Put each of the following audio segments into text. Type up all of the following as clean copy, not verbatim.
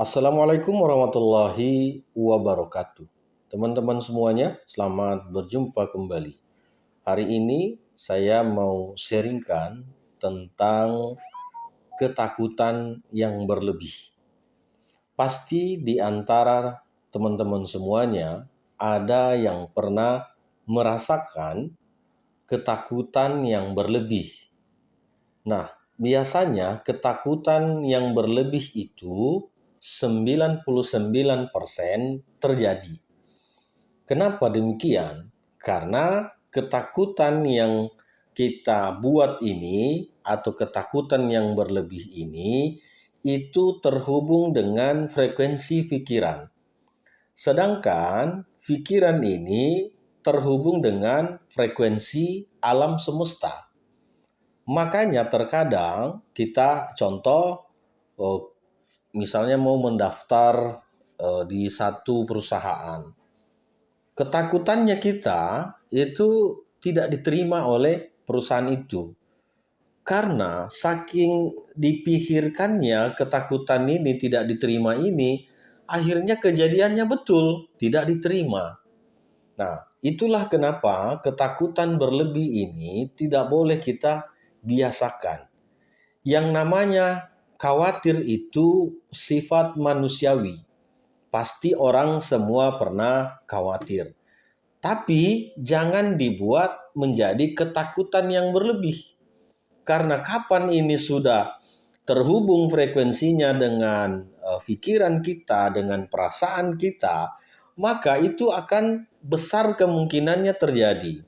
Assalamualaikum warahmatullahi wabarakatuh. Teman-teman semuanya, selamat berjumpa kembali. Hari ini saya mau sharingkan tentang ketakutan yang berlebih. Pasti di antara teman-teman semuanya ada yang pernah merasakan ketakutan yang berlebih. Nah, biasanya ketakutan yang berlebih itu 99% terjadi. Kenapa demikian? Karena ketakutan yang kita buat ini atau ketakutan yang berlebih ini itu terhubung dengan frekuensi pikiran. Sedangkan pikiran ini terhubung dengan frekuensi alam semesta. Makanya terkadang kita contoh misalnya mau mendaftar di satu perusahaan. Ketakutannya kita itu tidak diterima oleh perusahaan itu. Karena saking dipikirkannya ketakutan ini tidak diterima ini, akhirnya kejadiannya betul, tidak diterima. Nah, itulah kenapa ketakutan berlebih ini tidak boleh kita biasakan. Yang namanya khawatir itu sifat manusiawi. Pasti orang semua pernah khawatir. Tapi jangan dibuat menjadi ketakutan yang berlebih. Karena kapan ini sudah terhubung frekuensinya dengan pikiran kita, dengan perasaan kita, maka itu akan besar kemungkinannya terjadi.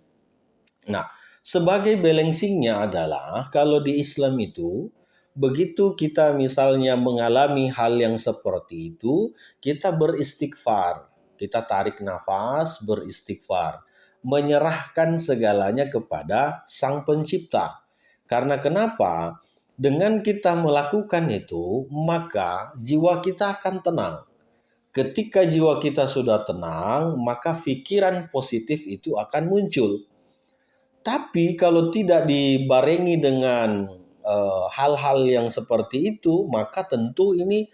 Nah, sebagai balancingnya adalah kalau di Islam itu, begitu kita misalnya mengalami hal yang seperti itu, kita beristighfar. Kita tarik nafas, beristighfar. Menyerahkan segalanya kepada Sang Pencipta. Karena kenapa? Dengan kita melakukan itu, maka jiwa kita akan tenang. Ketika jiwa kita sudah tenang, maka pikiran positif itu akan muncul. Tapi kalau tidak dibarengi dengan hal-hal yang seperti itu, maka tentu ini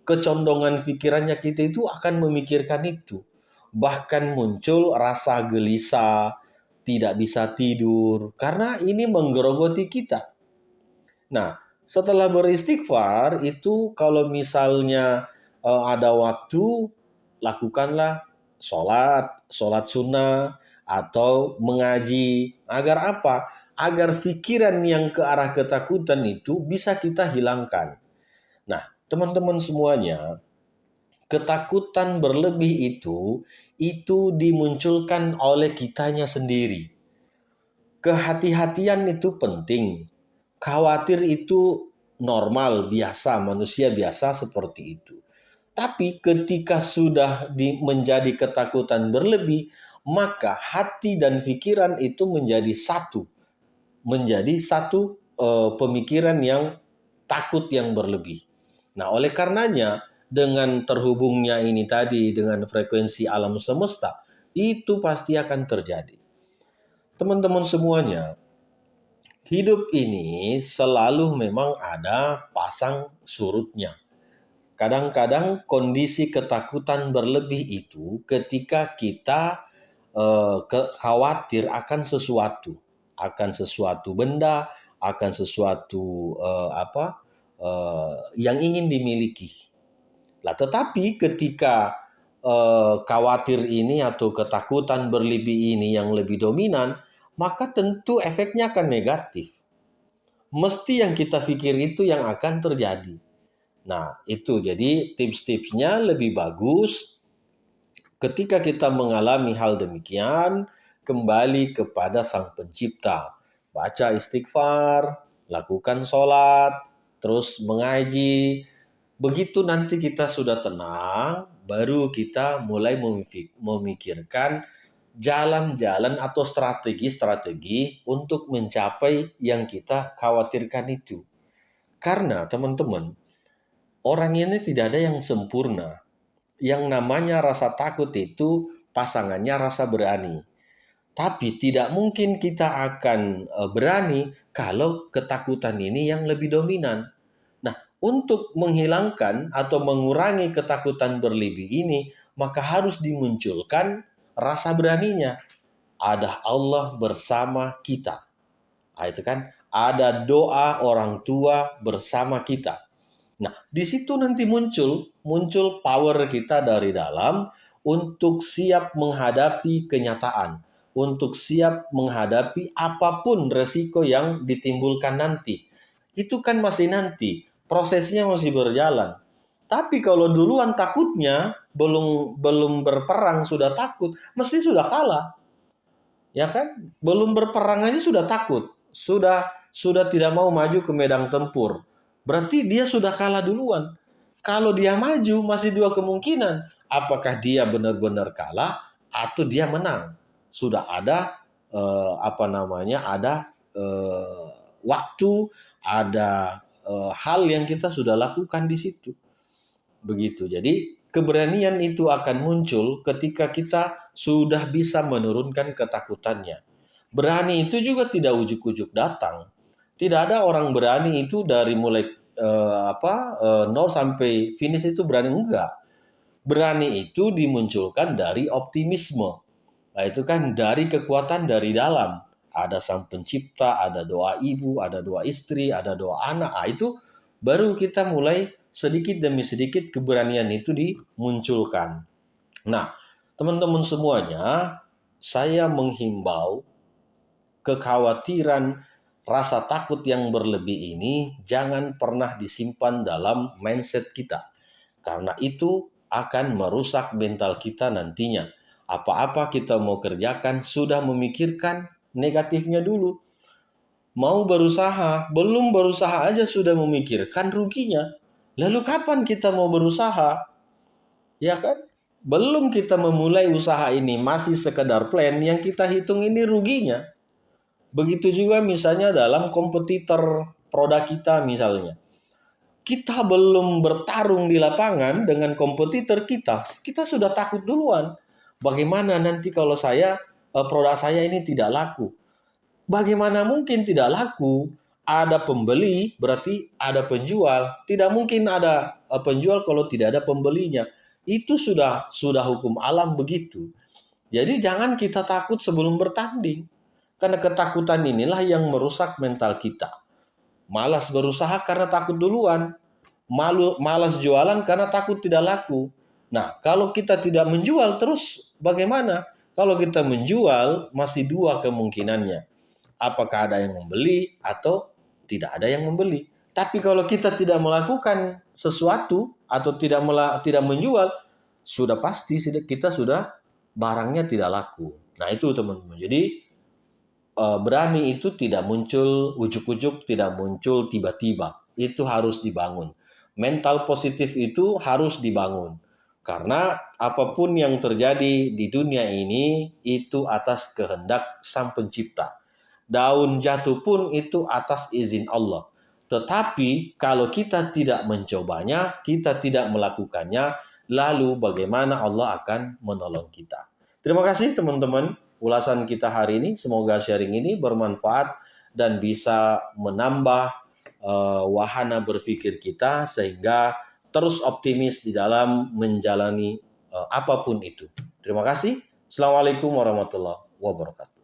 kecondongan pikirannya kita itu akan memikirkan itu. Bahkan muncul rasa gelisah, tidak bisa tidur, karena ini menggerogoti kita. Nah, setelah beristighfar itu kalau misalnya ada waktu, lakukanlah sholat sunnah, atau mengaji. Agar apa? Agar pikiran yang ke arah ketakutan itu bisa kita hilangkan. Nah, teman-teman semuanya, ketakutan berlebih itu dimunculkan oleh kitanya sendiri. Kehati-hatian itu penting. Khawatir itu normal, biasa, manusia biasa seperti itu. Tapi ketika sudah menjadi ketakutan berlebih, maka hati dan pikiran itu menjadi satu. Menjadi satu pemikiran yang takut yang berlebih. Nah, oleh karenanya, dengan terhubungnya ini tadi dengan frekuensi alam semesta, itu pasti akan terjadi. Teman-teman semuanya, hidup ini selalu memang ada pasang surutnya. Kadang-kadang kondisi ketakutan berlebih itu ketika kita khawatir akan sesuatu benda, akan sesuatu yang ingin dimiliki. Lah, tetapi ketika khawatir ini atau ketakutan berlebih ini yang lebih dominan, maka tentu efeknya akan negatif. Mesti yang kita pikir itu yang akan terjadi. Nah, itu jadi tips-tipsnya lebih bagus ketika kita mengalami hal demikian, kembali kepada Sang Pencipta. Baca istighfar, lakukan sholat, terus mengaji. Begitu nanti kita sudah tenang, baru kita mulai memikirkan jalan-jalan atau strategi-strategi untuk mencapai yang kita khawatirkan itu. Karena teman-teman, orang ini tidak ada yang sempurna. Yang namanya rasa takut itu pasangannya rasa berani. Tapi tidak mungkin kita akan berani kalau ketakutan ini yang lebih dominan. Nah, untuk menghilangkan atau mengurangi ketakutan berlebih ini, maka harus dimunculkan rasa beraninya. Ada Allah bersama kita. Nah, itu kan ada doa orang tua bersama kita. Nah, di situ nanti muncul power kita dari dalam untuk siap menghadapi kenyataan, untuk siap menghadapi apapun resiko yang ditimbulkan nanti. Itu kan masih nanti, prosesnya masih berjalan. Tapi kalau duluan takutnya belum belum berperang sudah takut, mesti sudah kalah. Ya kan? Belum berperang aja sudah takut, sudah tidak mau maju ke medan tempur. Berarti dia sudah kalah duluan. Kalau dia maju masih dua kemungkinan. Apakah dia benar-benar kalah atau dia menang? Sudah ada ada waktu, ada hal yang kita sudah lakukan di situ. Begitu. Jadi keberanian itu akan muncul ketika kita sudah bisa menurunkan ketakutannya. Berani itu juga tidak ujuk-ujuk datang. Tidak ada orang berani itu dari mulai nol sampai finish itu berani, enggak. Berani itu dimunculkan dari optimisme. Nah, itu kan dari kekuatan dari dalam. Ada sang pencipta, ada doa ibu, ada doa istri, ada doa anak. Nah, itu baru kita mulai sedikit demi sedikit keberanian itu dimunculkan. Nah, teman-teman semuanya, saya menghimbau kekhawatiran, rasa takut yang berlebih ini jangan pernah disimpan dalam mindset kita. Karena itu akan merusak mental kita nantinya. Apa-apa kita mau kerjakan sudah memikirkan negatifnya dulu. Mau berusaha, belum berusaha aja sudah memikirkan ruginya. Lalu kapan kita mau berusaha? Ya kan? Belum kita memulai usaha ini, masih sekedar plan, yang kita hitung ini ruginya. Begitu juga misalnya dalam kompetitor produk kita misalnya. Kita belum bertarung di lapangan dengan kompetitor kita sudah takut duluan. Bagaimana nanti kalau produk saya ini tidak laku? Bagaimana mungkin tidak laku? Ada pembeli, berarti ada penjual. Tidak mungkin ada penjual kalau tidak ada pembelinya. Itu sudah hukum alam begitu. Jadi jangan kita takut sebelum bertanding. Karena ketakutan inilah yang merusak mental kita. Malas berusaha karena takut duluan. Malas jualan karena takut tidak laku. Nah, kalau kita tidak menjual terus bagaimana? Kalau kita menjual masih dua kemungkinannya. Apakah ada yang membeli atau tidak ada yang membeli. Tapi kalau kita tidak melakukan sesuatu atau tidak menjual, sudah pasti kita sudah barangnya tidak laku. Nah, itu teman-teman. Jadi berani itu tidak muncul ujuk-ujuk, tidak muncul tiba-tiba. Itu harus dibangun. Mental positif itu harus dibangun. Karena apapun yang terjadi di dunia ini itu atas kehendak Sang Pencipta. Daun jatuh pun itu atas izin Allah. Tetapi kalau kita tidak mencobanya, kita tidak melakukannya, lalu bagaimana Allah akan menolong kita. Terima kasih teman-teman ulasan kita hari ini. Semoga sharing ini bermanfaat dan bisa menambah wahana berpikir kita sehingga terus optimis di dalam menjalani apapun itu. Terima kasih. Assalamualaikum warahmatullahi wabarakatuh.